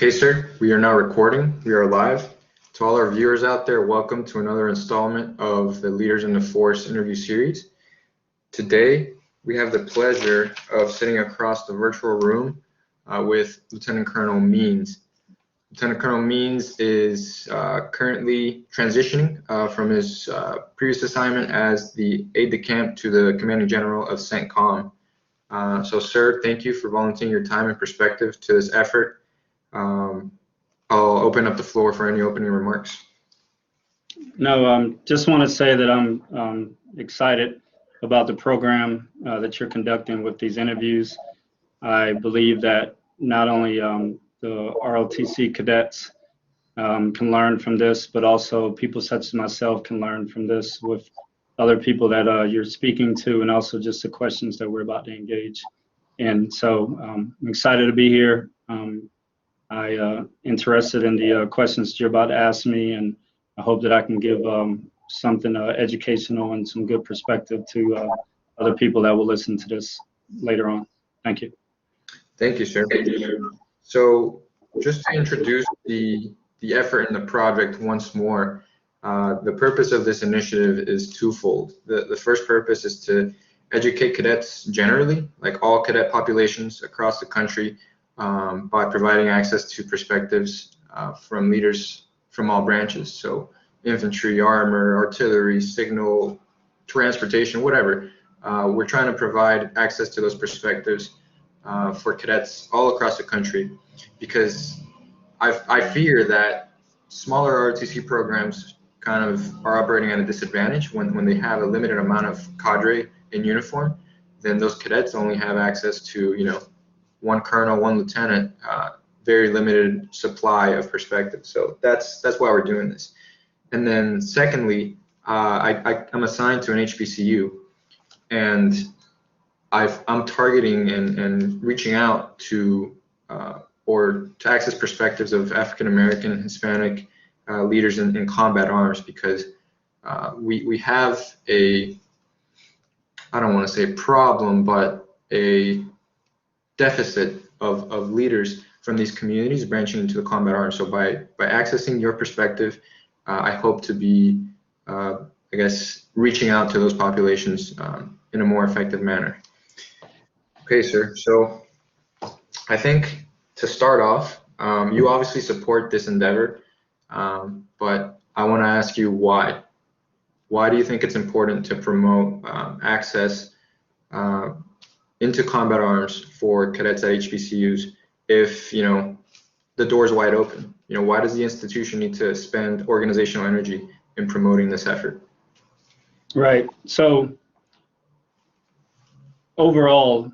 Okay, sir, we are now recording. We are live. To all our viewers out there, welcome to another installment of the Leaders in the Force interview series. Today, we have the pleasure of sitting across the virtual room with Lieutenant Colonel Means. Lieutenant Colonel Means is currently transitioning from his previous assignment as the aide-de-camp to the Commanding General of CENTCOM. So, sir, thank you for volunteering your time and perspective to this effort. I'll open up the floor for any opening remarks. No, just want to say that I'm excited about the program that you're conducting with these interviews. I believe that not only the ROTC cadets can learn from this, but also people such as myself can learn from this with other people that you're speaking to, and also just the questions that we're about to engage in. So I'm excited to be here. I'm interested in the questions you're about to ask me, and I hope that I can give something educational and some good perspective to other people that will listen to this later on. Thank you. Thank you, sir. So just to introduce the effort and the project once more, the purpose of this initiative is twofold. The first purpose is to educate cadets generally, like all cadet populations across the country, by providing access to perspectives from leaders from all branches. So infantry, armor, artillery, signal, transportation, whatever. We're trying to provide access to those perspectives for cadets all across the country, because I fear that smaller ROTC programs kind of are operating at a disadvantage when they have a limited amount of cadre in uniform. Then those cadets only have access to, one colonel, one lieutenant, very limited supply of perspective. So that's why we're doing this. And then secondly, I'm assigned to an HBCU, and I'm targeting and reaching out to or to access perspectives of African American and Hispanic leaders in combat arms, because we have I don't want to say problem, but a deficit of leaders from these communities branching into the combat arms. So by accessing your perspective, I hope to be, reaching out to those populations in a more effective manner. Okay, sir. So I think to start off, you obviously support this endeavor, but I want to ask you why. Why do you think it's important to promote access into combat arms for cadets at HBCUs if, the door's wide open? Why does the institution need to spend organizational energy in promoting this effort? Right. So overall,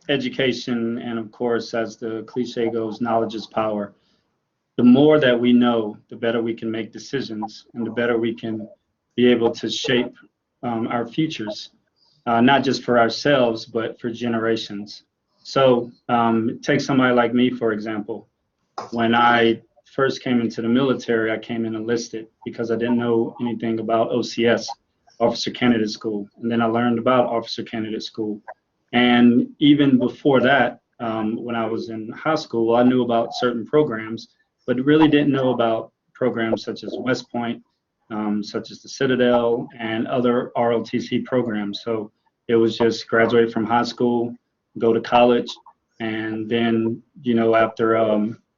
education, and of course, as the cliche goes, knowledge is power. The more that we know, the better we can make decisions, and the better we can be able to shape our futures. Not just for ourselves, but for generations. So take somebody like me, for example. When I first came into the military, I came in enlisted because I didn't know anything about OCS, Officer Candidate School. And then I learned about Officer Candidate School. And even before that, when I was in high school, I knew about certain programs, but really didn't know about programs such as West Point, such as the Citadel, and other ROTC programs. So it was just graduate from high school, go to college, and then, after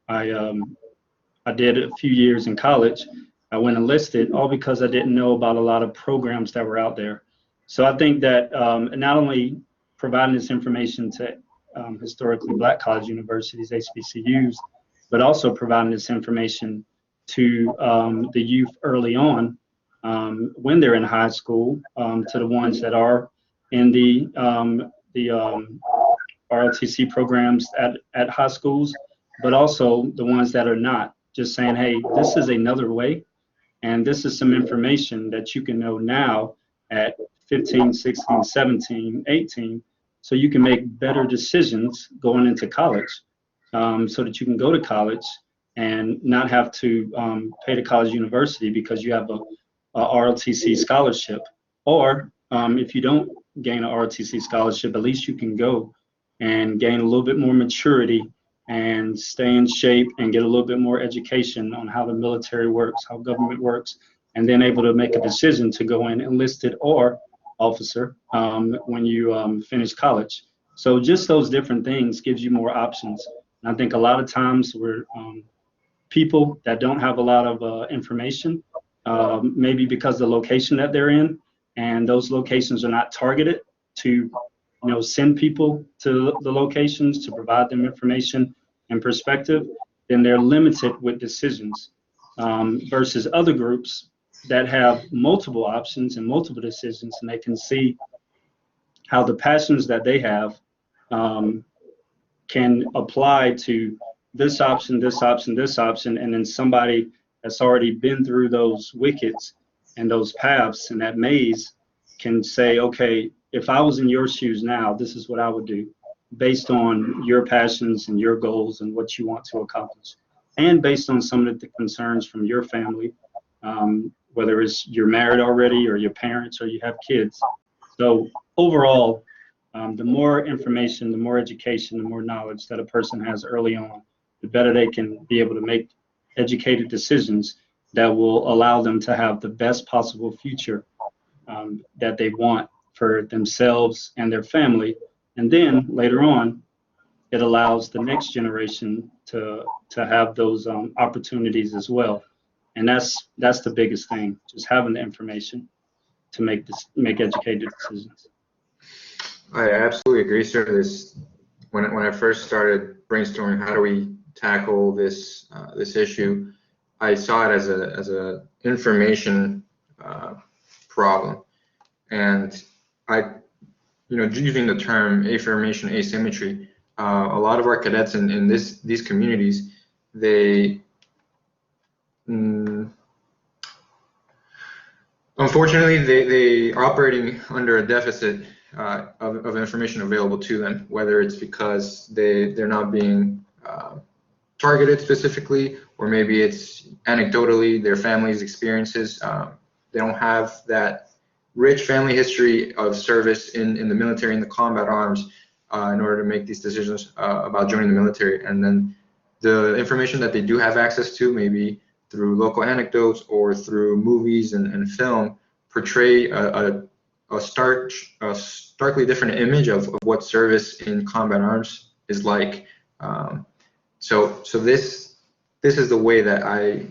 I did a few years in college, I went enlisted, all because I didn't know about a lot of programs that were out there. So I think that not only providing this information to historically Black college universities, HBCUs, but also providing this information to the youth early on when they're in high school, to the ones that are in the ROTC programs at high schools, but also the ones that are not. Just saying, hey, this is another way, and this is some information that you can know now at 15, 16, 17, 18, so you can make better decisions going into college, so that you can go to college and not have to pay to college university because you have a ROTC scholarship. Or if you don't gain a ROTC scholarship, at least you can go and gain a little bit more maturity and stay in shape and get a little bit more education on how the military works, how government works, and then able to make a decision to go in enlisted or officer when you finish college. So just those different things gives you more options. And I think a lot of times we're people that don't have a lot of information, maybe because of the location that they're in, and those locations are not targeted to send people to the locations to provide them information and perspective, then they're limited with decisions versus other groups that have multiple options and multiple decisions, and they can see how the passions that they have can apply to this option, this option, this option, and then somebody that's already been through those wickets and those paths and that maze can say, okay, if I was in your shoes now, this is what I would do based on your passions and your goals and what you want to accomplish. And based on some of the concerns from your family, whether it's you're married already or your parents or you have kids. So overall, the more information, the more education, the more knowledge that a person has early on, the better they can be able to make educated decisions that will allow them to have the best possible future that they want for themselves and their family. And then later on, it allows the next generation to have those opportunities as well. And that's the biggest thing, just having the information to make educated decisions. I absolutely agree, sir. When I first started brainstorming how do we tackle this issue, I saw it as a information problem, and using the term information asymmetry, a lot of our cadets in these communities, unfortunately they are operating under a deficit of information available to them, whether it's because they're not being targeted specifically, or maybe it's anecdotally their family's experiences. They don't have that rich family history of service in the military, in the combat arms, in order to make these decisions about joining the military. And then the information that they do have access to, maybe through local anecdotes or through movies and film, portray a starkly different image of what service in combat arms is like. So this is the way that I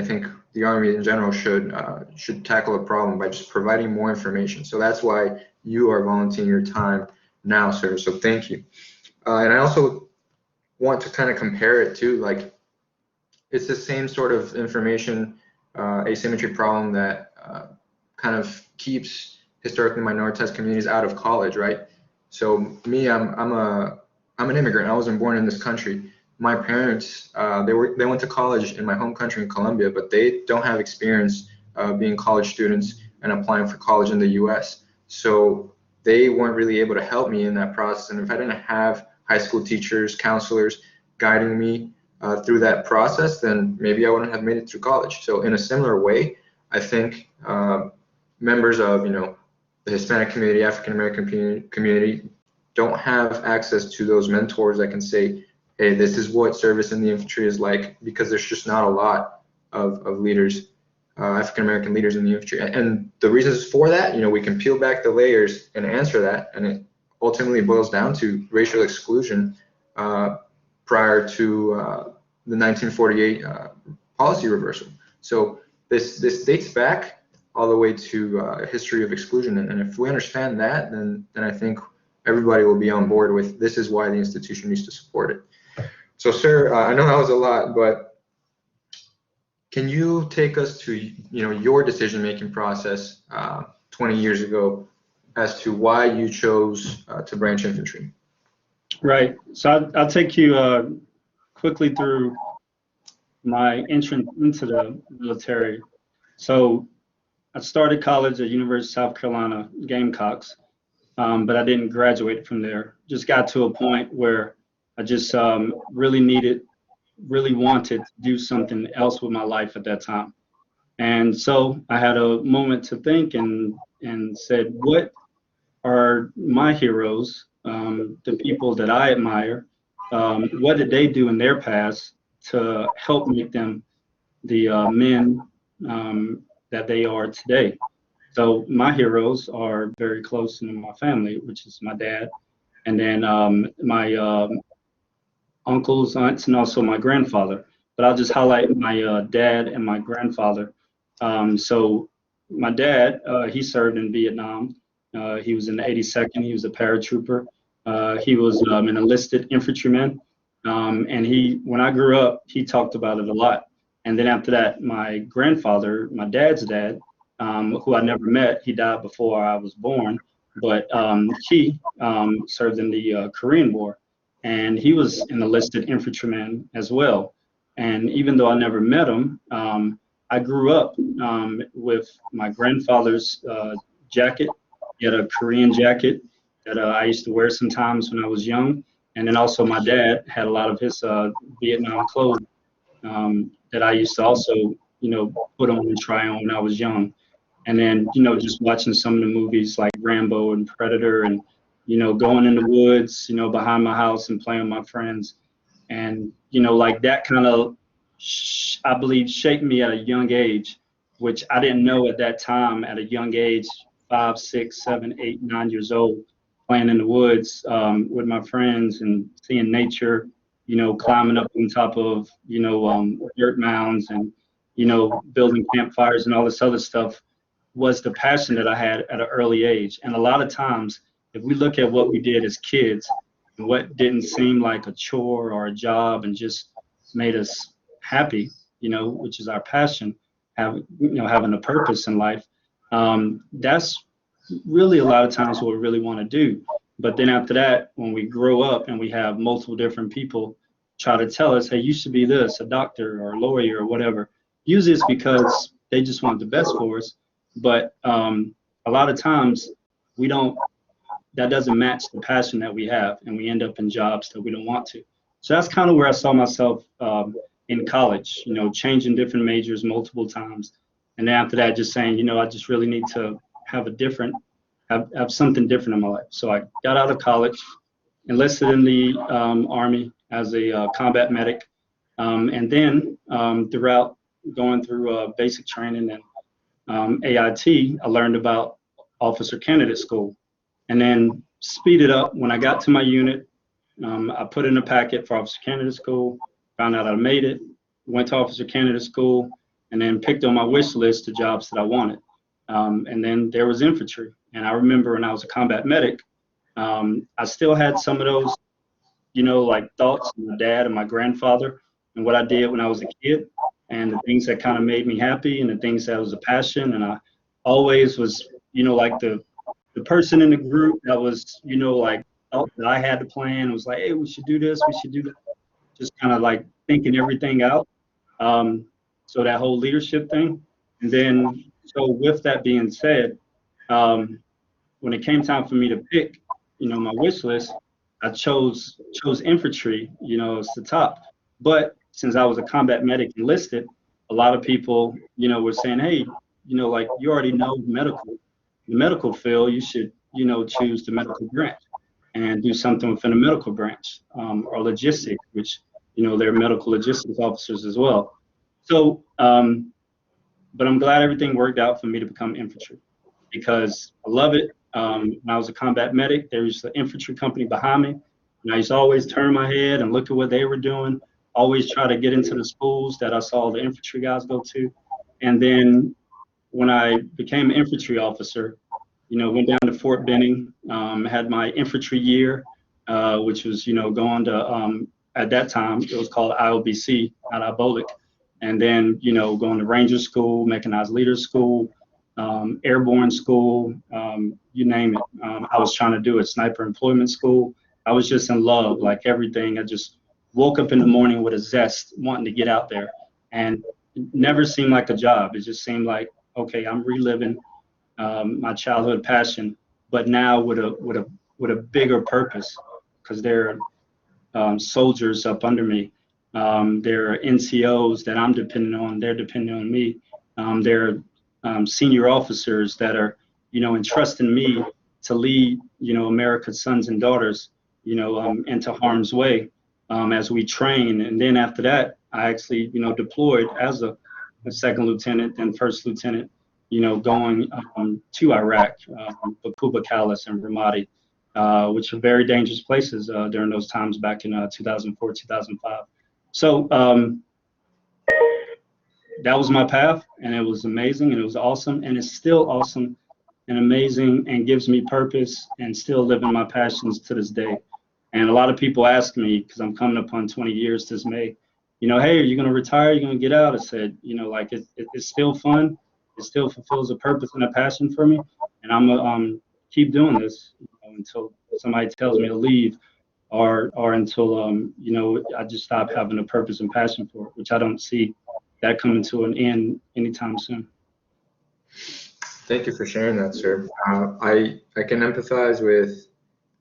think the Army in general should tackle a problem, by just providing more information. So that's why you are volunteering your time now, sir. So thank you. And I also want to kind of compare it to, like, it's the same sort of information asymmetry problem that kind of keeps historically minoritized communities out of college, right? So me, I'm an immigrant. I wasn't born in this country. My parents, they went to college in my home country in Colombia, but they don't have experience being college students and applying for college in the U.S. So they weren't really able to help me in that process. And if I didn't have high school teachers, counselors guiding me through that process, then maybe I wouldn't have made it through college. So in a similar way, I think members of the Hispanic community, African American community don't have access to those mentors that can say, hey, this is what service in the infantry is like, because there's just not a lot of leaders, African American leaders in the infantry. And the reasons for that, we can peel back the layers and answer that, and it ultimately boils down to racial exclusion prior to the 1948 policy reversal. So this dates back all the way to a history of exclusion, and if we understand that, then I think everybody will be on board with this is why the institution needs to support it. So, sir, I know that was a lot, but can you take us to your decision-making process 20 years ago as to why you chose to branch infantry? Right. So I'll take you quickly through my entrance into the military. So I started college at University of South Carolina, Gamecocks, but I didn't graduate from there. Just got to a point where I just really wanted to do something else with my life at that time. And so I had a moment to think and said, what are my heroes, the people that I admire, what did they do in their past to help make them the men that they are today. So my heroes are very close in my family, which is my dad, and then my uncles, aunts, and also my grandfather. But I'll just highlight my dad and my grandfather. So my dad, he served in Vietnam. He was in the 82nd. He was a paratrooper. He was an enlisted infantryman. And when I grew up, he talked about it a lot. And then after that, my grandfather, my dad's dad, who I never met, he died before I was born, but he served in the Korean War, and he was an enlisted infantryman as well. And even though I never met him, I grew up with my grandfather's jacket. He had a Korean jacket that I used to wear sometimes when I was young. And then also my dad had a lot of his Vietnam clothes that I used to also, put on and try on when I was young. And then, just watching some of the movies like Rambo and Predator and, going in the woods, behind my house and playing with my friends. And, like that kind of, I believe, shaped me at a young age, which I didn't know at that time at a young age, 5, 6, 7, 8, 9 years old, playing in the woods with my friends and seeing nature, climbing up on top of, dirt mounds and, building campfires and all this other stuff was the passion that I had at an early age. And a lot of times, if we look at what we did as kids and what didn't seem like a chore or a job and just made us happy, which is our passion, having a purpose in life, that's really a lot of times what we really want to do. But then after that, when we grow up and we have multiple different people try to tell us, hey, you should be this, a doctor or a lawyer or whatever, usually it's because they just want the best for us. But a lot of times that doesn't match the passion that we have, and we end up in jobs that we don't want to. So that's kind of where I saw myself in college, changing different majors multiple times. And then after that, just saying, I just really need to have have something different in my life. So I got out of college, enlisted in the Army as a combat medic. And then throughout going through basic training and AIT, I learned about officer candidate school. And then speed it up. When I got to my unit, I put in a packet for officer candidate school, found out I made it, went to officer candidate school, and then picked on my wish list the jobs that I wanted. And then there was infantry. And I remember when I was a combat medic, I still had some of those, like thoughts of my dad and my grandfather and what I did when I was a kid and the things that kind of made me happy and the things that was a passion. And I always was, like the person in the group that was, like thought that I had to plan. It was like, hey, we should do this, we should do that. Just kind of like thinking everything out. So that whole leadership thing. And then, so with that being said, when it came time for me to pick, my wish list, I chose infantry, as the top. But since I was a combat medic enlisted, a lot of people, were saying, hey, like you already know the medical field, you should, choose the medical branch and do something within the medical branch or logistics, which, they're medical logistics officers as well. So, but I'm glad everything worked out for me to become infantry because I love it. When I was a combat medic, there was the infantry company behind me. And I used to always turn my head and look at what they were doing, always try to get into the schools that I saw the infantry guys go to. And then when I became an infantry officer, went down to Fort Benning, had my infantry year, which was, going to, at that time, it was called IOBC, not IBOLIC. And then, going to Ranger School, Mechanized Leader School, Airborne School, you name it. I was trying to do a Sniper Employment School. I was just in love, like everything. I just woke up in the morning with a zest, wanting to get out there. And it never seemed like a job. It just seemed like, okay, I'm reliving my childhood passion, but now with a bigger purpose, because there are soldiers up under me. There are NCOs that I'm dependent on. They're dependent on me. There are senior officers that are, entrusting me to lead, America's sons and daughters, into harm's way. as we train. And then after that, I actually, deployed as a second lieutenant, then first lieutenant, going to Iraq, Bakuba, Kalas, and Ramadi, which are very dangerous places during those times back in 2004, 2005. So that was my path, and it was amazing, and it was awesome, and it's still awesome and amazing, and gives me purpose, and still living my passions to this day. And a lot of people ask me, because I'm coming up on 20 years this May, hey, are you going to retire? Are you going to get out? I said, like it's still fun. It still fulfills a purpose and a passion for me, and I'm gonna keep doing this until somebody tells me to leave, or until I just stop having a purpose and passion for it, which I don't see that coming to an end anytime soon. Thank you for sharing that, sir. I can empathize with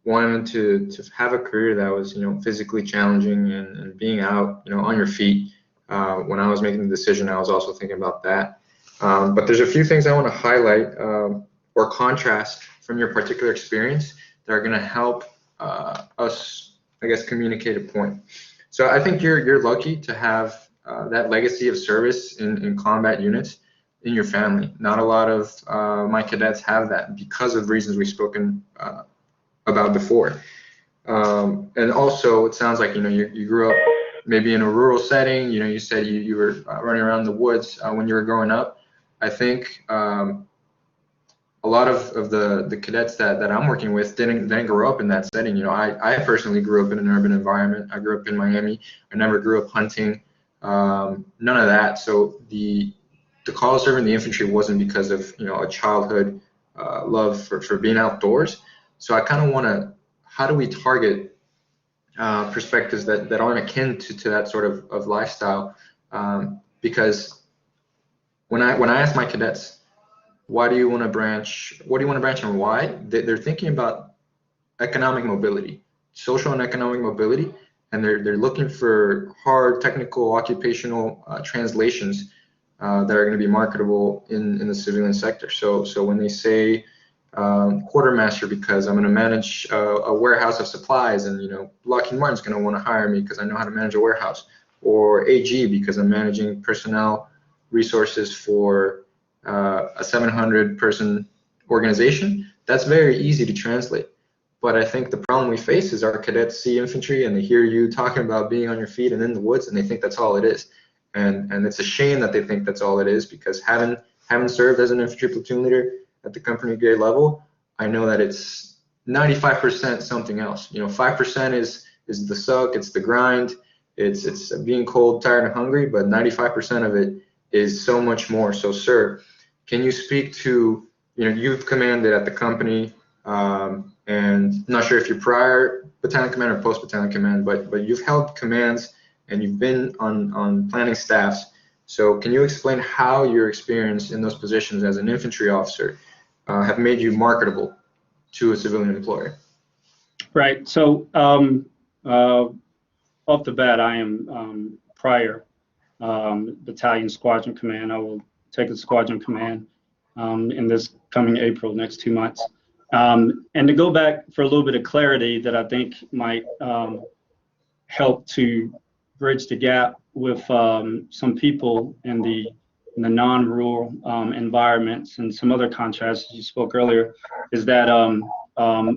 wanting to have a career that was physically challenging and being out on your feet. When I was making the decision, I was also thinking about that. But there's a few things I want to highlight or contrast from your particular experience that are going to help us, I guess, communicate a point. So I think you're lucky to have that legacy of service in combat units in your family. Not a lot of my cadets have that because of reasons we've spoken about before. And also, it sounds like you grew up maybe in a rural setting. You said you were running around the woods when you were growing up. I think a lot of the cadets that I'm working with didn't grow up in that setting. I personally grew up in an urban environment. I grew up in Miami. I never grew up hunting. None of that. So the call to serve in the infantry wasn't because of a childhood love for being outdoors. So I kind of want to, how do we target perspectives that aren't akin to that sort of lifestyle? Because when I ask my cadets, why do you want to branch? What do you want to branch and why? They're thinking about economic mobility, social and economic mobility, and they're looking for hard technical occupational translations that are going to be marketable in the civilian sector. So when they say quartermaster because I'm going to manage a warehouse of supplies, and Lockheed Martin's going to want to hire me because I know how to manage a warehouse, or AG because I'm managing personnel resources for a 700-person organization. That's very easy to translate. But I think the problem we face is our cadets see infantry and they hear you talking about being on your feet and in the woods, and they think that's all it is. And it's a shame that they think that's all it is, because having served as an infantry platoon leader at the company grade level, I know that it's 95% something else. 5% is the suck, it's the grind, it's being cold, tired, and hungry, but 95% of it is so much more. So, sir, can you speak to, you've commanded at the company, and I'm not sure if you're prior battalion command or post battalion command, but you've held commands and you've been on planning staffs. So can you explain how your experience in those positions as an infantry officer have made you marketable to a civilian employer? Right. So off the bat, I am prior battalion squadron command. I will take a squadron command in this coming April, next 2 months. And to go back for a little bit of clarity that I think might help to bridge the gap with some people in the non-rural environments and some other contrasts you spoke earlier, is that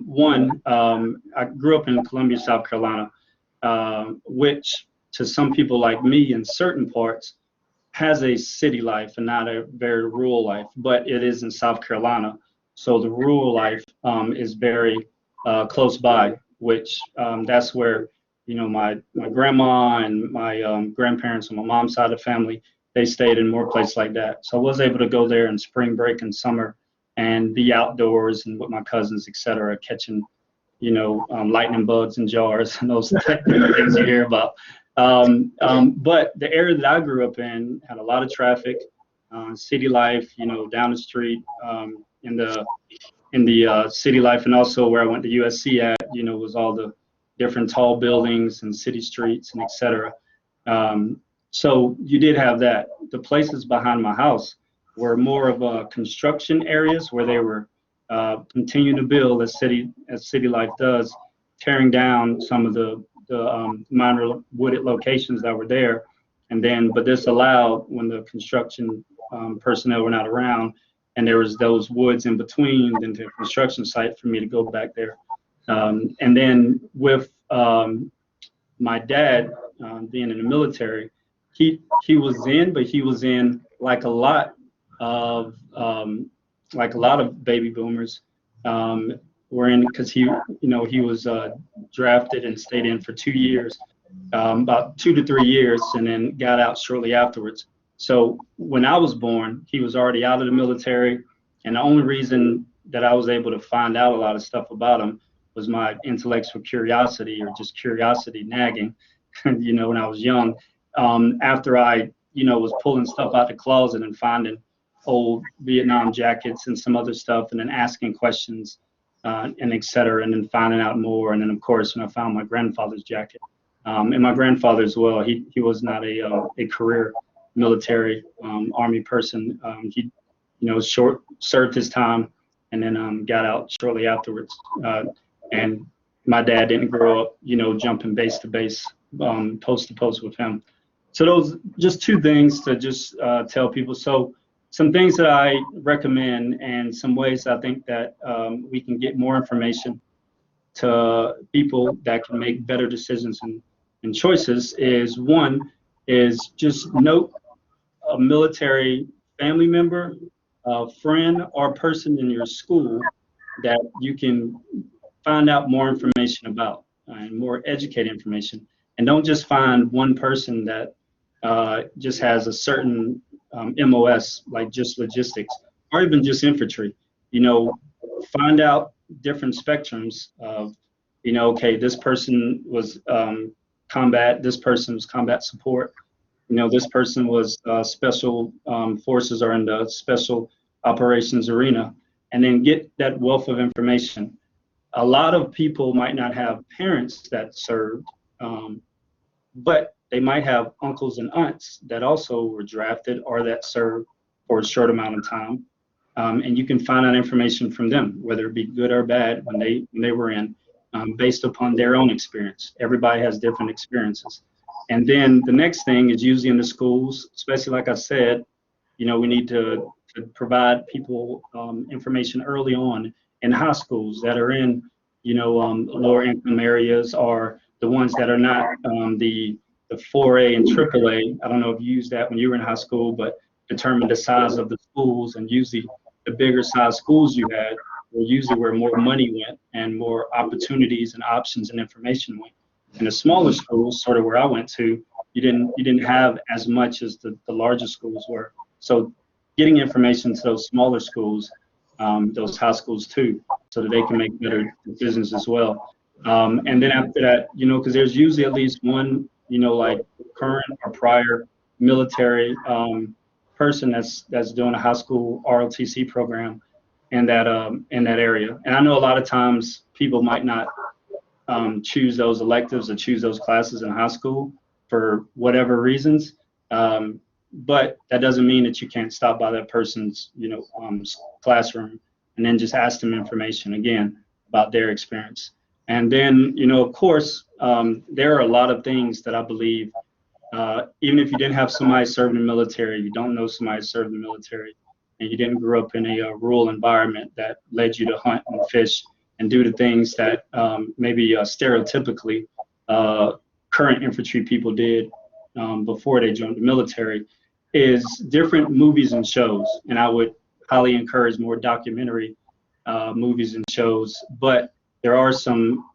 one, I grew up in Columbia, South Carolina, which to some people like me in certain parts has a city life and not a very rural life, but it is in South Carolina. So the rural life is very close by, which that's where my grandma and my grandparents on my mom's side of the family, they stayed in more places like that. So I was able to go there in spring break and summer and be outdoors and with my cousins, etc., catching, lightning bugs in jars and those things you hear about. But the area that I grew up in had a lot of traffic, city life, down the street, in the city life, and also where I went to USC at, was all the different tall buildings and city streets and etc. So you did have that. The places behind my house were more of construction areas where they were continuing to build as city life does, tearing down some of the the minor wooded locations that were there. And then, but this allowed, when the construction personnel were not around and there was those woods in between then the construction site, for me to go back there. And then with my dad being in the military, he was in, but he was in like a lot of baby boomers were in, because he was drafted and stayed in for 2 years, about 2 to 3 years, and then got out shortly afterwards. So when I was born, he was already out of the military, and the only reason that I was able to find out a lot of stuff about him was my intellectual curiosity, or just curiosity nagging, when I was young. After I, was pulling stuff out the closet and finding old Vietnam jackets and some other stuff, and then asking questions, and et cetera, and then finding out more. And then, of course, when I found my grandfather's jacket, and my grandfather as well, he was not a career military Army person. He, served his time and then got out shortly afterwards. And my dad didn't grow up, jumping base to base, post to post with him. So those just 2 things to just tell people. So some things that I recommend, and some ways I think that we can get more information to people that can make better decisions and choices, is one is just note a military family member, a friend, or person in your school that you can find out more information about, and more educated information. And don't just find one person that just has a certain MOS, like just logistics, or even just infantry. Find out different spectrums of, okay, this person was combat, this person was combat support, this person was special forces, or in the special operations arena, and then get that wealth of information. A lot of people might not have parents that served, but they might have uncles and aunts that also were drafted or that served for a short amount of time. And you can find out information from them, whether it be good or bad, when they were in, based upon their own experience. Everybody has different experiences. And then the next thing is, usually in the schools, especially like I said, we need to provide people information early on in high schools that are in, lower income areas, or the ones that are not the 4A and AAA. I don't know if you used that when you were in high school, but determine the size of the schools, and usually the bigger size schools you had were usually where more money went and more opportunities and options and information went. In the smaller schools, sort of where I went to, you didn't have as much as the larger schools were. So getting information to those smaller schools, those high schools too, so that they can make better decisions as well. And then after that, because there's usually at least one, like current or prior military person that's doing a high school ROTC program in that area. And I know a lot of times people might not choose those electives or choose those classes in high school for whatever reasons. But that doesn't mean that you can't stop by that person's, classroom and then just ask them information again about their experience. And then, of course, there are a lot of things that I believe, even if you didn't have somebody serving in the military, you don't know somebody serving in the military, and you didn't grow up in a rural environment that led you to hunt and fish and do the things that maybe stereotypically current infantry people did before they joined the military, is different movies and shows. And I would highly encourage more documentary movies and shows. But there are some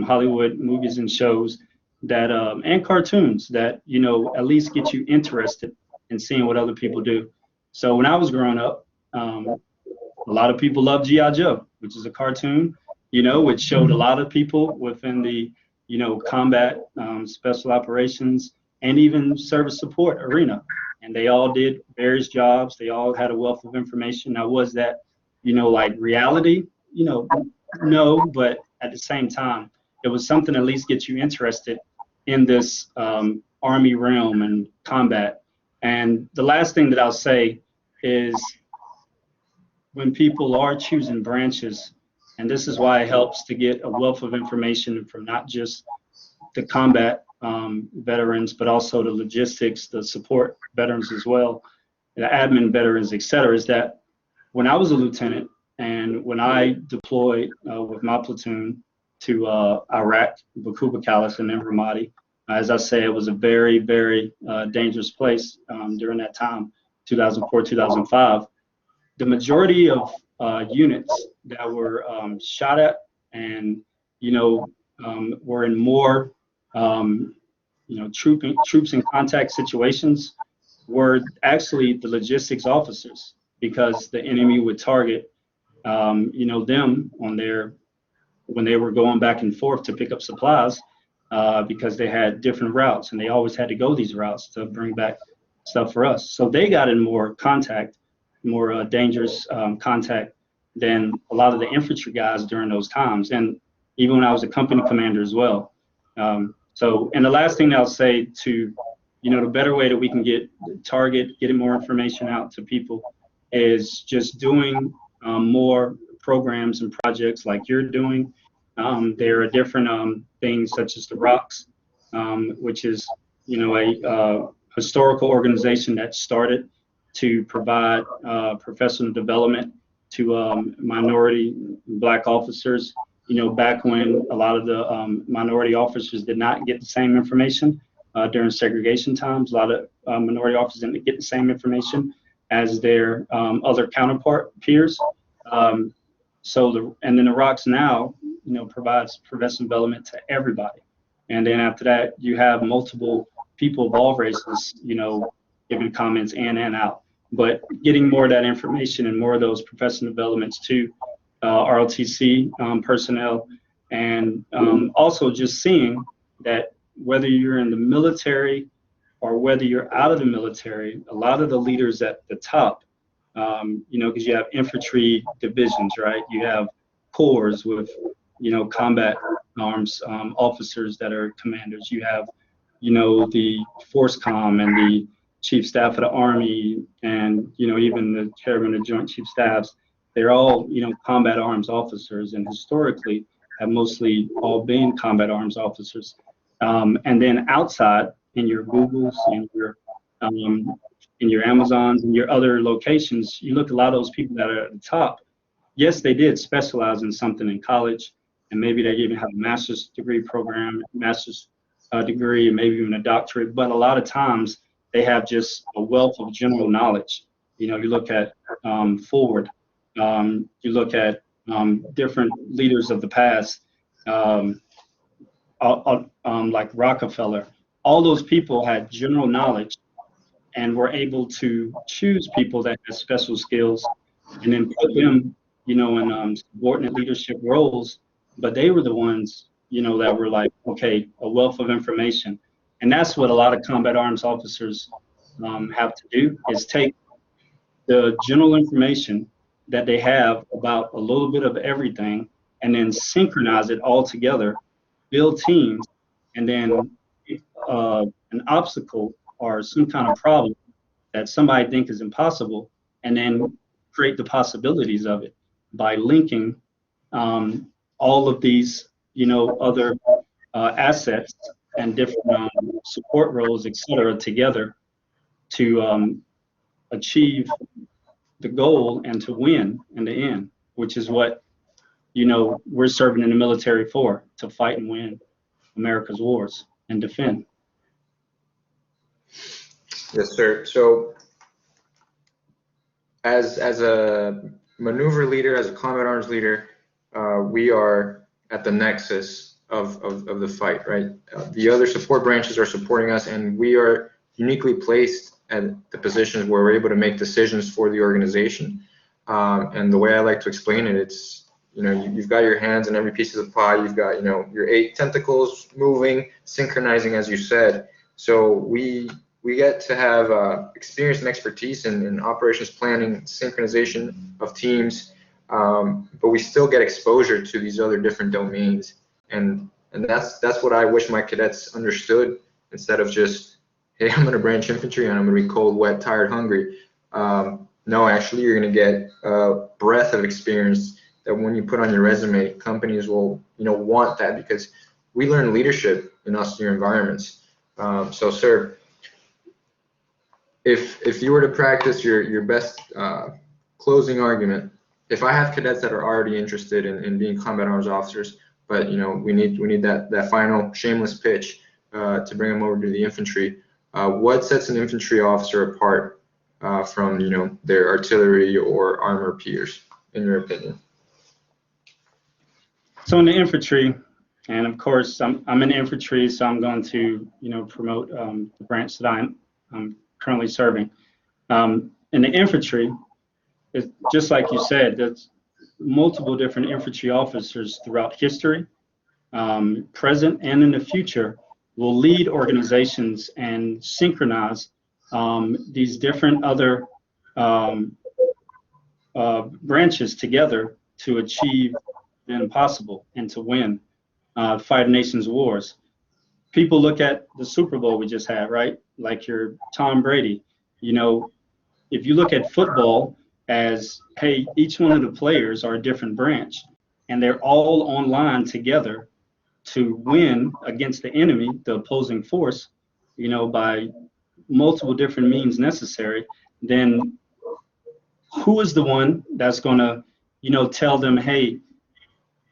Hollywood movies and shows that and cartoons that at least get you interested in seeing what other people do. So when I was growing up, a lot of people loved G.I. Joe, which is a cartoon, which showed a lot of people within the combat, special operations, and even service support arena. And they all did various jobs. They all had a wealth of information. Now, was that like reality? No, but at the same time, it was something to at least get you interested in this Army realm and combat. And the last thing that I'll say is, when people are choosing branches, and this is why it helps to get a wealth of information from not just the combat veterans, but also the logistics, the support veterans as well, the admin veterans, et cetera, is that when I was a lieutenant and when I deployed with my platoon to Iraq, Bakuba Kalis and then Ramadi, as I say, it was a very, very dangerous place during that time, 2004, 2005. The majority of units that were shot at and, were in more, troops in contact situations were actually the logistics officers, because the enemy would target, them on when they were going back and forth to pick up supplies, because they had different routes and they always had to go these routes to bring back stuff for us. So they got in more contact, more dangerous contact than a lot of the infantry guys during those times. And even when I was a company commander as well. And the last thing I'll say to, the better way that we can getting more information out to people is just doing more programs and projects like you're doing. There are different things such as the Rocks, which is, a historical organization that started to provide professional development to minority Black officers, back when a lot of the minority officers did not get the same information during segregation times. A lot of minority officers didn't get the same information as their other counterpart peers. And then the Rocks now, provides professional development to everybody. And then after that, you have multiple people of all races, giving comments in and out. But getting more of that information and more of those professional developments to RLTC personnel, and also just seeing that whether you're in the military or whether you're out of the military, a lot of the leaders at the top, because you have infantry divisions, right? You have corps with, combat arms officers that are commanders. You have, the Force Com and the Chief Staff of the Army, and, even the Chairman of Joint Chief Staffs. They're all, combat arms officers, and historically have mostly all been combat arms officers. And then outside, in your Googles and in your Amazons and your other locations, you look at a lot of those people that are at the top. Yes, they did specialize in something in college, and maybe they even have a master's degree program, master's degree, and maybe even a doctorate. But a lot of times they have just a wealth of general knowledge. You look at Ford, you look at different leaders of the past, like Rockefeller. All those people had general knowledge and were able to choose people that had special skills and then put them, in subordinate leadership roles. But they were the ones, that were like, okay, a wealth of information. And that's what a lot of combat arms officers have to do, is take the general information that they have about a little bit of everything and then synchronize it all together, build teams, and then an obstacle or some kind of problem that somebody think is impossible, and then create the possibilities of it by linking all of these, other assets and different support roles, et cetera, together to achieve the goal and to win in the end, which is what, we're serving in the military for, to fight and win America's wars and defend. Yes, sir. So as a maneuver leader, as a combat arms leader, we are at the nexus of the fight, right? The other support branches are supporting us, and we are uniquely placed at the positions where we're able to make decisions for the organization. And the way I like to explain it, it's, you've got your hands in every piece of the pie. You've got, your 8 tentacles moving, synchronizing, as you said. So we get to have experience and expertise in operations planning, synchronization of teams, but we still get exposure to these other different domains. And that's what I wish my cadets understood, instead of just, hey, I'm going to branch infantry and I'm going to be cold, wet, tired, hungry. No, actually, you're going to get a breadth of experience that when you put on your resume, companies will, want that, because we learn leadership in austere environments. So, sir, if you were to practice your best closing argument, if I have cadets that are already interested in being combat arms officers, but we need that final shameless pitch to bring them over to the infantry, what sets an infantry officer apart from their artillery or armor peers, in your opinion? So in the infantry, and of course I'm in infantry, so I'm going to promote the branch that I'm currently serving. In the infantry, it's just like you said, there's multiple different infantry officers throughout history, present and in the future, will lead organizations and synchronize these different other branches together to achieve the impossible and to win, fight a nation's wars. People look at the Super Bowl we just had, right? Like your Tom Brady. If you look at football as, hey, each one of the players are a different branch, and they're all online together to win against the enemy, the opposing force, by multiple different means necessary, then who is the one that's going to, tell them, hey,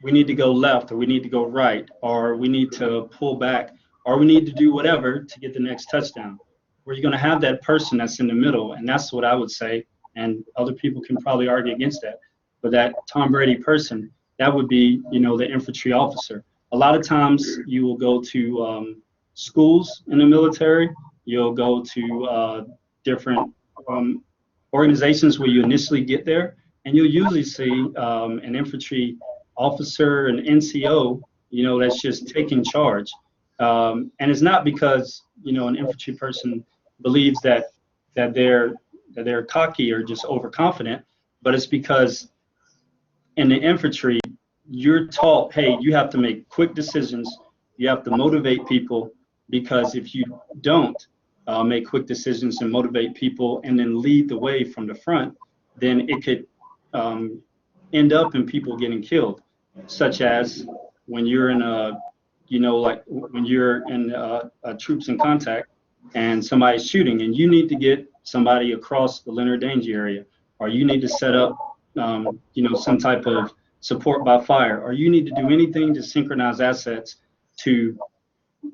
we need to go left, or we need to go right, or we need to pull back, or we need to do whatever to get the next touchdown? Where you're going to have that person that's in the middle, and that's what I would say, and other people can probably argue against that, but that Tom Brady person, that would be, the infantry officer. A lot of times you will go to schools in the military, you'll go to different organizations where you initially get there, and you'll usually see an infantry officer, an NCO, that's just taking charge. And it's not because, an infantry person believes that they're cocky or just overconfident, but it's because in the infantry, you're taught, hey, you have to make quick decisions, you have to motivate people, because if you don't make quick decisions and motivate people and then lead the way from the front, then it could end up in people getting killed, such as when you're in like when you're in troops in contact and somebody's shooting and you need to get somebody across the linear danger area, or you need to set up some type of support by fire, or you need to do anything to synchronize assets to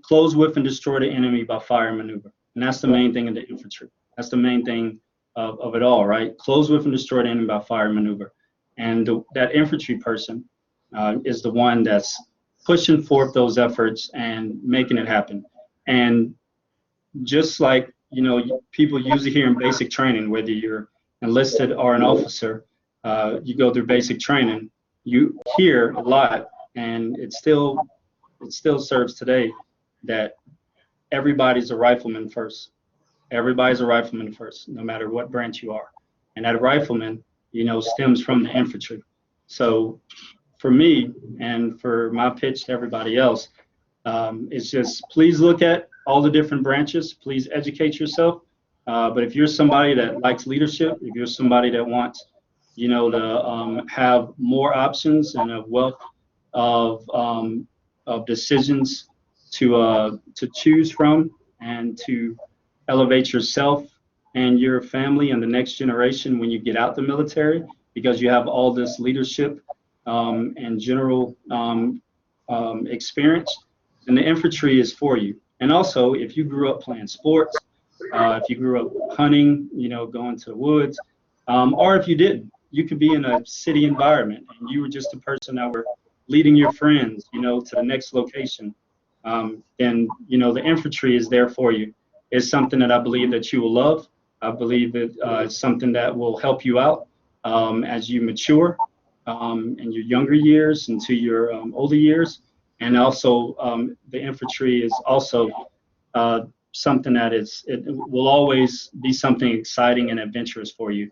close with and destroy the enemy by fire and maneuver. And that's the main thing in the infantry. That's the main thing of it all, right? Close with and destroy the enemy by fire and maneuver. And that infantry person is the one that's pushing forth those efforts and making it happen. And just like, people usually hear in basic training, whether you're enlisted or an officer, you go through basic training, you hear a lot, and it still serves today, that everybody's a rifleman first. Everybody's a rifleman first, no matter what branch you are. And that rifleman, stems from the infantry. So for me, and for my pitch to everybody else, it's just, please look at all the different branches, please educate yourself. But if you're somebody that likes leadership, if you're somebody that wants, to have more options and a wealth of decisions to choose from, and to elevate yourself and your family and the next generation when you get out the military, because you have all this leadership and general experience, and the infantry is for you. And also, if you grew up playing sports, if you grew up hunting, going to the woods, or if you didn't, you could be in a city environment and you were just a person that were leading your friends, to the next location, then, the infantry is there for you. It's something that I believe that you will love. I believe that it's something that will help you out as you mature in your younger years into your older years. And also, the infantry is also something that it will always be something exciting and adventurous for you.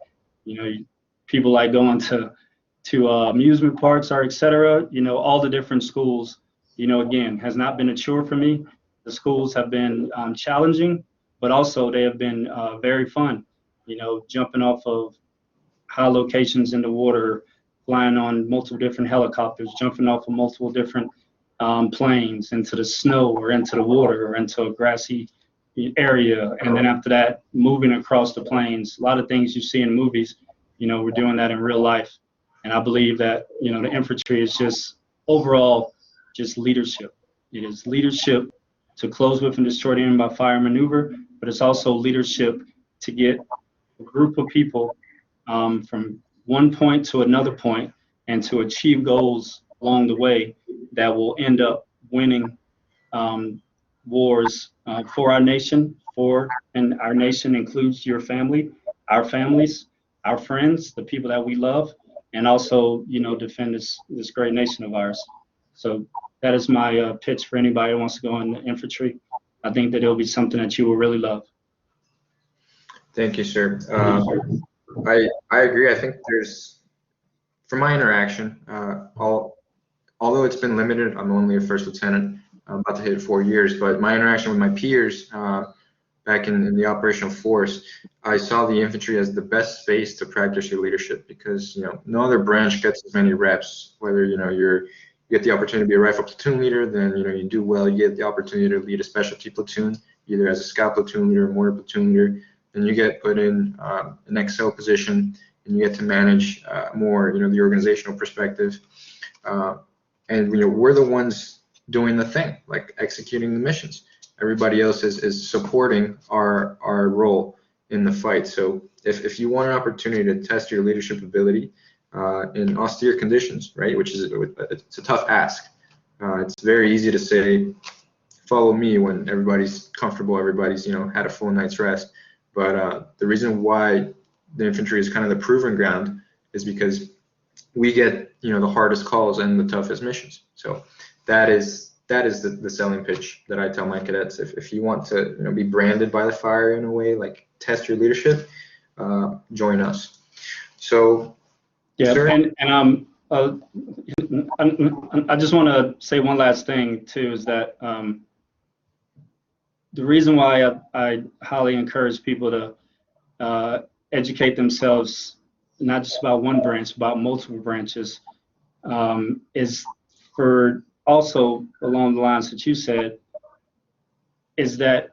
People like going to amusement parks, or et cetera. All the different schools, again, has not been a chore for me. The schools have been challenging, but also they have been very fun. Jumping off of high locations in the water, flying on multiple different helicopters, jumping off of multiple different plains, into the snow, or into the water, or into a grassy area, and then after that, moving across the plains. A lot of things you see in movies, we're doing that in real life. And I believe that, the infantry is just overall just leadership. It is leadership to close with and destroy the enemy by fire and maneuver, but it's also leadership to get a group of people from one point to another point and to achieve goals along the way that will end up winning wars for our nation, and our nation includes your family, our families, our friends, the people that we love, and also, defend this great nation of ours. So that is my pitch for anybody who wants to go in the infantry. I think that it'll be something that you will really love. Thank you, sir. I agree. I think from my interaction, although it's been limited, I'm only a first lieutenant. I'm about to hit 4 years, but my interaction with my peers back in the operational force, I saw the infantry as the best space to practice your leadership, because no other branch gets as many reps. Whether you get the opportunity to be a rifle platoon leader, then you do well. You get the opportunity to lead a specialty platoon, either as a scout platoon leader or mortar platoon leader. Then you get put in an XO position, and you get to manage more, the organizational perspective. And we're the ones doing the thing, like executing the missions. Everybody else is supporting our role in the fight. So if you want an opportunity to test your leadership ability in austere conditions, right, which is it's a tough ask. It's very easy to say, follow me, when everybody's comfortable, everybody's had a full night's rest. But the reason why the infantry is kind of the proving ground is because we get the hardest calls and the toughest missions. So that is the selling pitch that I tell my cadets. If you want to be branded by the fire in a way, like test your leadership, join us. So yeah, sir? and I just want to say one last thing too, is that the reason why I highly encourage people to educate themselves, not just about one branch, about multiple branches, is for also along the lines that you said, is that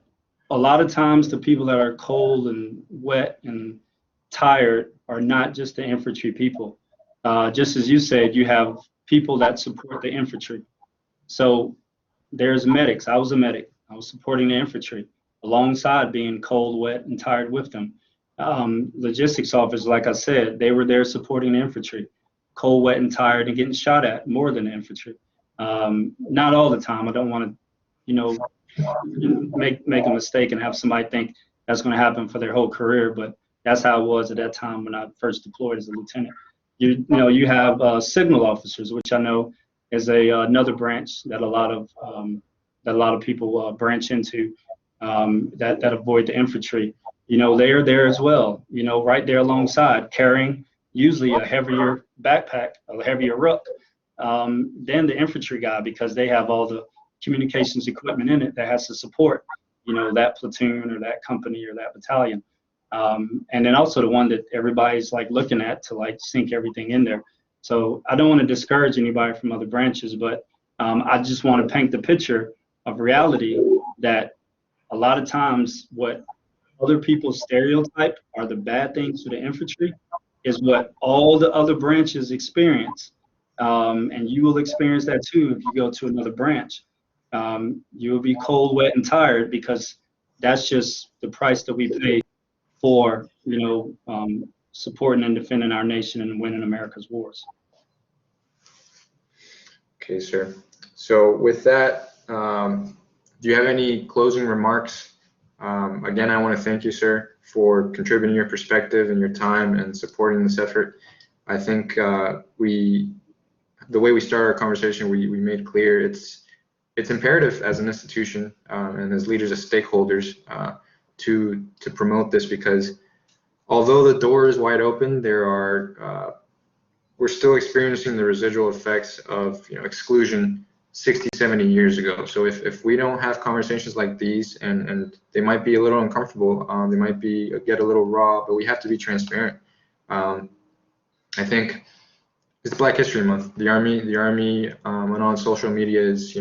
a lot of times the people that are cold and wet and tired are not just the infantry people. Just as you said, you have people that support the infantry. So there's medics. I was a medic. I was supporting the infantry alongside being cold, wet, and tired with them. Logistics officers, like I said, they were there supporting the infantry, cold, wet, and tired, and getting shot at more than the infantry. Not all the time. I don't want to, make a mistake and have somebody think that's going to happen for their whole career, but that's how it was at that time when I first deployed as a lieutenant. You have signal officers, which I know is another branch that a lot of people branch into, that avoid the infantry. They are there as well, right there alongside, carrying usually a heavier backpack, a heavier ruck than the infantry guy, because they have all the communications equipment in it that has to support, that platoon or that company or that battalion. And then also the one that everybody's like looking at to like sink everything in there. So I don't want to discourage anybody from other branches, but I just want to paint the picture of reality that a lot of times what other people stereotype are the bad things for the infantry is what all the other branches experience. And you will experience that too if you go to another branch. You will be cold, wet, and tired, because that's just the price that we pay for, supporting and defending our nation and winning America's wars. Okay, sir. So with that, do you have any closing remarks? Again, I want to thank you, sir, for contributing your perspective and your time and supporting this effort. I think the way we started our conversation, we made clear it's imperative as an institution and as leaders, as stakeholders, to promote this, because although the door is wide open, we're still experiencing the residual effects of exclusion 60, 70 years ago. So if we don't have conversations like these, and they might be a little uncomfortable, they might get a little raw, but we have to be transparent. I think it's Black History Month. The Army went on social media is,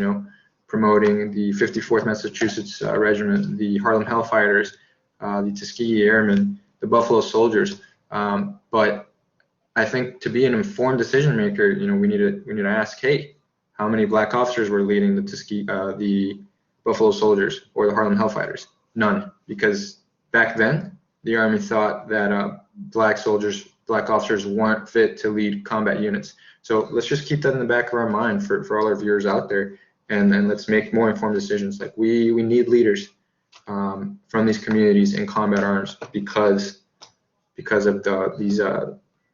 promoting the 54th Massachusetts Regiment, the Harlem Hellfighters, the Tuskegee Airmen, the Buffalo Soldiers. But I think to be an informed decision maker, we need to ask, hey, how many Black officers were leading the Buffalo Soldiers or the Harlem Hellfighters? None, because back then the Army thought that Black officers weren't fit to lead combat units. So let's just keep that in the back of our mind for all our viewers out there, and let's make more informed decisions. Like we need leaders from these communities in combat arms because of these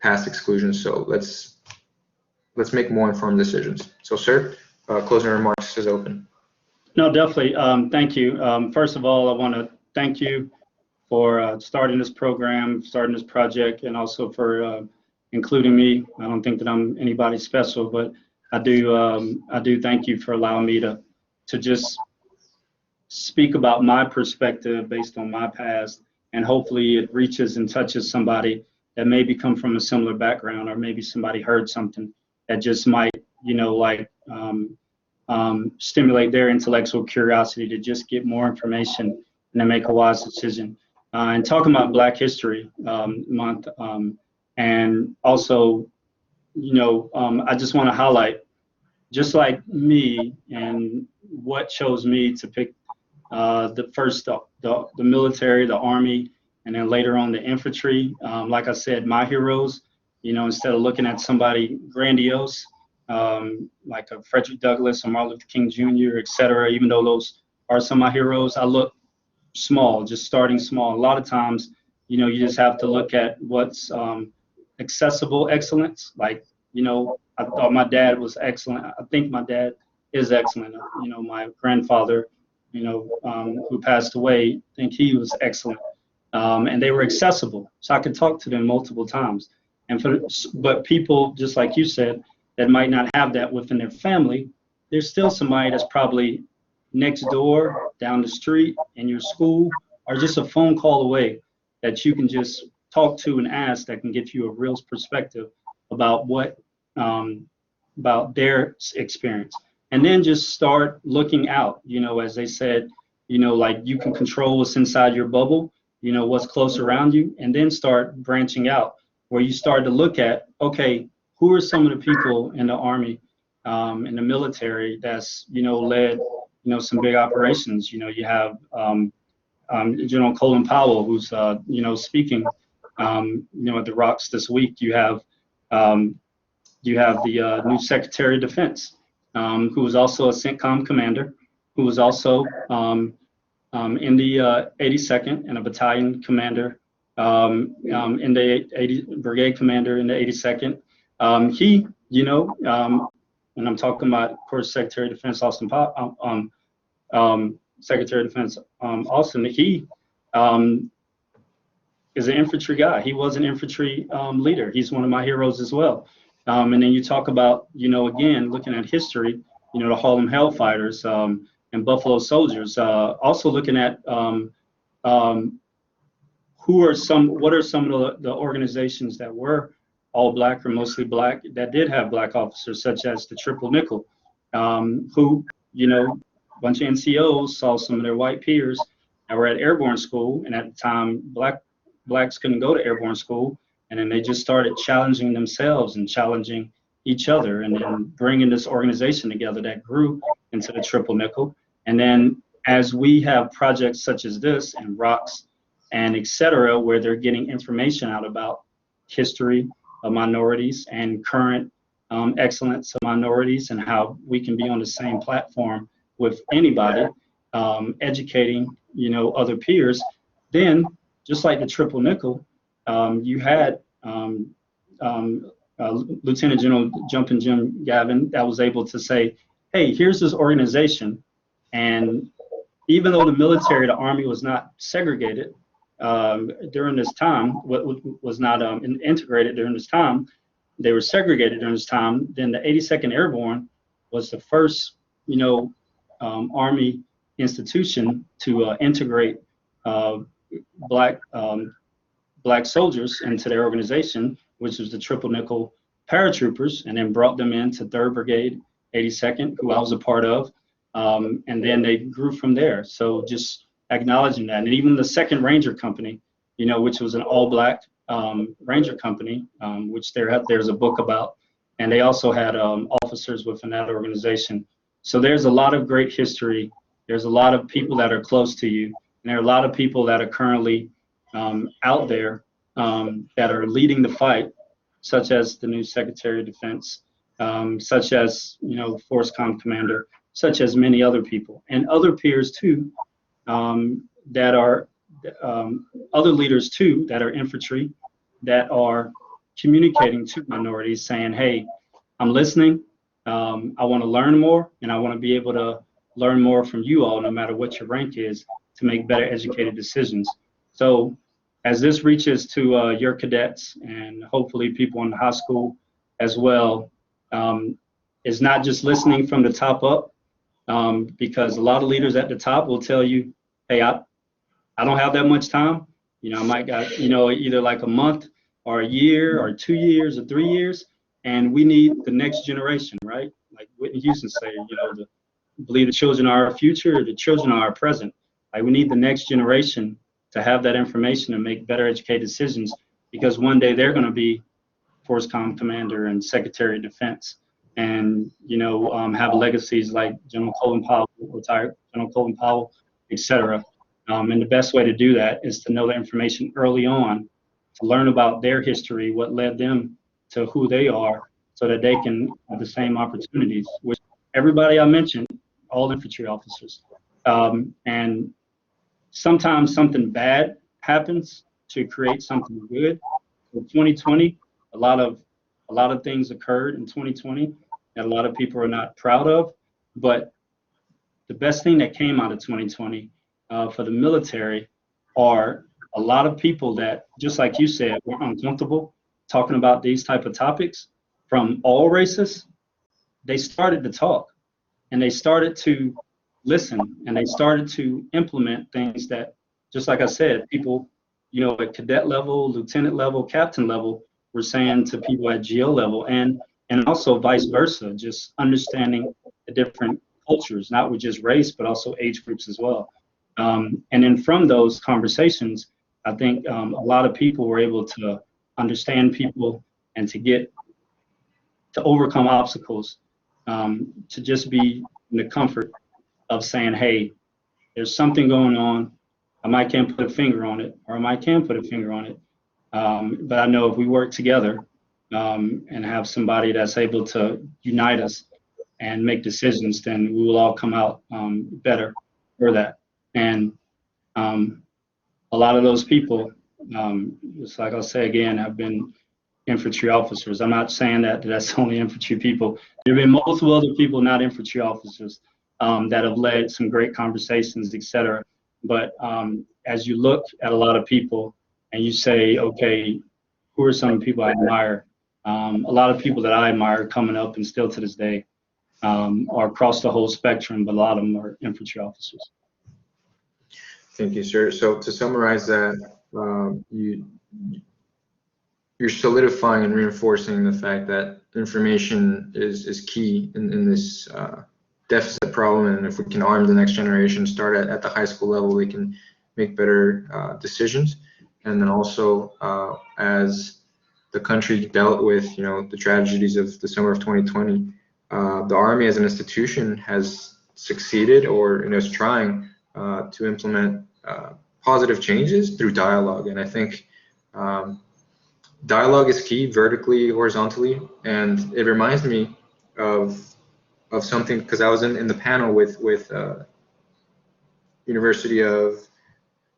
past exclusions. So let's make more informed decisions. So, sir, closing remarks is open. No, definitely. Thank you. First of all, I want to thank you for starting this program, starting this project, and also for including me. I don't think that I'm anybody special, but I do thank you for allowing me to just speak about my perspective based on my past, and hopefully it reaches and touches somebody that maybe come from a similar background, or maybe somebody heard something that just might, stimulate their intellectual curiosity to just get more information and to make a wise decision. And talking about Black History Month, and also, I just want to highlight, just like me and what chose me to pick the military, the Army, and then later on the infantry. Like I said, my heroes, instead of looking at somebody grandiose, like a Frederick Douglass or Martin Luther King Jr., et cetera, even though those are some of my heroes, I look small, just starting small. A lot of times, you just have to look at what's accessible excellence. Like, I thought my dad was excellent. I think my dad is excellent. My grandfather, who passed away, I think he was excellent. And they were accessible, so I could talk to them multiple times. But people, just like you said, that might not have that within their family, there's still somebody that's probably next door, down the street, in your school, or just a phone call away that you can just talk to and ask, that can give you a real perspective about about their experience. And then just start looking out, as they said, like you can control what's inside your bubble, what's close around you, and then start branching out, where you start to look at, okay, who are some of the people in the Army, in the military that's, led, some big operations. You have General Colin Powell, who's, speaking, at the Rocks this week. You have the new Secretary of Defense, who was also a CENTCOM commander, who was also in the 82nd and a battalion commander, in the brigade commander in the 82nd. He, and I'm talking about, of course, Secretary of Defense Austin, Secretary of Defense Austin. He is an infantry guy. He was an infantry leader. He's one of my heroes as well. And then you talk about, again, looking at history, the Harlem Hellfighters and Buffalo Soldiers. Also looking at what are some of the organizations that were all Black or mostly Black, that did have Black officers, such as the Triple Nickel, who, a bunch of NCOs saw some of their white peers that were at airborne school, and at the time, Blacks couldn't go to airborne school, and then they just started challenging themselves and challenging each other, and then bringing this organization together that grew into the Triple Nickel. And then as we have projects such as this and Rocks and et cetera, where they're getting information out about history of minorities and current excellence of minorities, and how we can be on the same platform with anybody, educating, other peers. Then, just like the Triple Nickel, you had Lieutenant General Jumpin' Jim Gavin that was able to say, hey, here's this organization, and even though the military, the Army was not segregated during this time, was not integrated during this time, they were segregated during this time, then the 82nd Airborne was the first, Army institution to integrate Black soldiers into their organization, which was the Triple Nickel paratroopers and then brought them into 3rd Brigade, 82nd, who I was a part of. And then they grew from there. So just acknowledging that. And even the 2nd Ranger Company, you know, which was an all-black Ranger Company, which there's a book about. And they also had officers within that organization. So there's a lot of great history. There's a lot of people that are close to you. And there are a lot of people that are currently out there that are leading the fight, such as the new Secretary of Defense, such as, you know, Force Com Commander, such as many other people, and other peers too, that are other leaders too, that are infantry, that are communicating to minorities, saying, hey, I'm listening, I want to learn more, and I want to be able to learn more from you all, no matter what your rank is, to make better educated decisions. So as this reaches to your cadets and hopefully people in the high school as well, is not just listening from the top up, because a lot of leaders at the top will tell you, hey, I don't have that much time. You know, I might got, you know, either like a month or a year or 2 years or 3 years, and we need the next generation, right? Like Whitney Houston said, you know, believe the children are our future, the children are our present. Like we need the next generation to have that information and make better educated decisions, because one day they're going to be Force Com Commander and Secretary of Defense, and, you know, have legacies like General Colin Powell, retired General Colin Powell, etc. And the best way to do that is to know the information early on, to learn about their history, what led them to who they are, so that they can have the same opportunities, which everybody I mentioned, all infantry officers. And sometimes something bad happens to create something good. In 2020, a lot of things occurred in 2020 that a lot of people are not proud of. But the best thing that came out of 2020 for the military are a lot of people that, just like you said, were uncomfortable talking about these type of topics from all races. They started to talk, and they started to listen, and they started to implement things that, just like I said, people, you know, at cadet level, lieutenant level, captain level, were saying to people at GO level, and also vice versa, just understanding the different cultures, not with just race, but also age groups as well. And then from those conversations, I think a lot of people were able to understand people and to overcome obstacles, to just be in the comfort of saying, hey, there's something going on. I might can't put a finger on it, or I might can put a finger on it. But I know if we work together and have somebody that's able to unite us and make decisions, then we will all come out better for that. And a lot of those people, just like I'll say again, have been infantry officers. I'm not saying that that's only infantry people. There have been multiple other people, not infantry officers, that have led some great conversations, etc. But as you look at a lot of people and you say, okay, who are some people I admire? A lot of people that I admire coming up and still to this day are across the whole spectrum, but a lot of them are infantry officers. Thank you, sir. So to summarize that, you're solidifying and reinforcing the fact that information is key in this deficit problem, and if we can arm the next generation, start at the high school level, they can make better decisions. And then also, as the country dealt with, you know, the tragedies of the summer of 2020, the Army as an institution has succeeded, or is trying to implement positive changes through dialogue. And I think dialogue is key, vertically, horizontally. And it reminds me of something, because I was in the panel with University of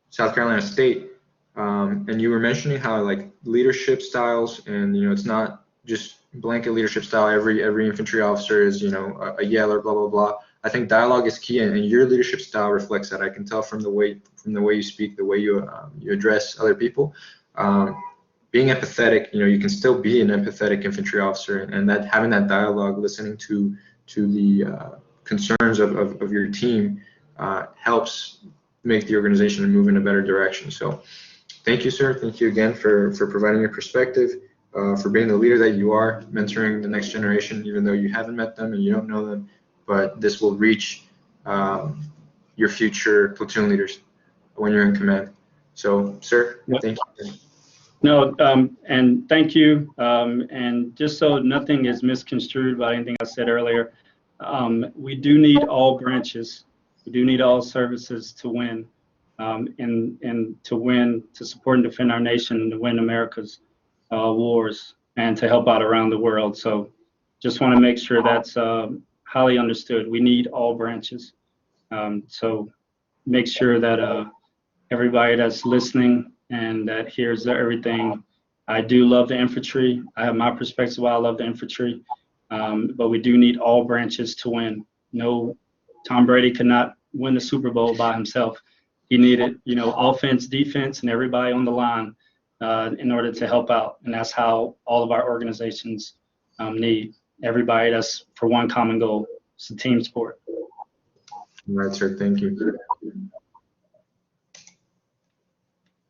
South Carolina State, and you were mentioning how, like, leadership styles, and, you know, it's not just blanket leadership style. Every infantry officer is, you know, a yeller, blah blah blah. I think dialogue is key, and your leadership style reflects that. I can tell from the way you speak, the way you address other people. Being empathetic, you know, you can still be an empathetic infantry officer, and that having that dialogue, listening to the concerns of your team helps make the organization move in a better direction. So thank you, sir. Thank you again for providing your perspective. for being the leader that you are, mentoring the next generation, even though you haven't met them and you don't know them. But this will reach your future platoon leaders when you're in command. So, sir, thank you. No, and thank you. And just so nothing is misconstrued by anything I said earlier, we do need all branches. We do need all services to win, and to win, to support and defend our nation, and to win America's wars, and to help out around the world. So just want to make sure that's highly understood. We need all branches. So make sure that everybody that's listening and that hears everything. I do love the infantry. I have my perspective why I love the infantry, but we do need all branches to win. No, Tom Brady could not win the Super Bowl by himself. He needed, offense, defense, and everybody on the line in order to help out. And that's how all of our organizations need everybody. That's for one common goal. It's a team sport. All right, sir. Thank you.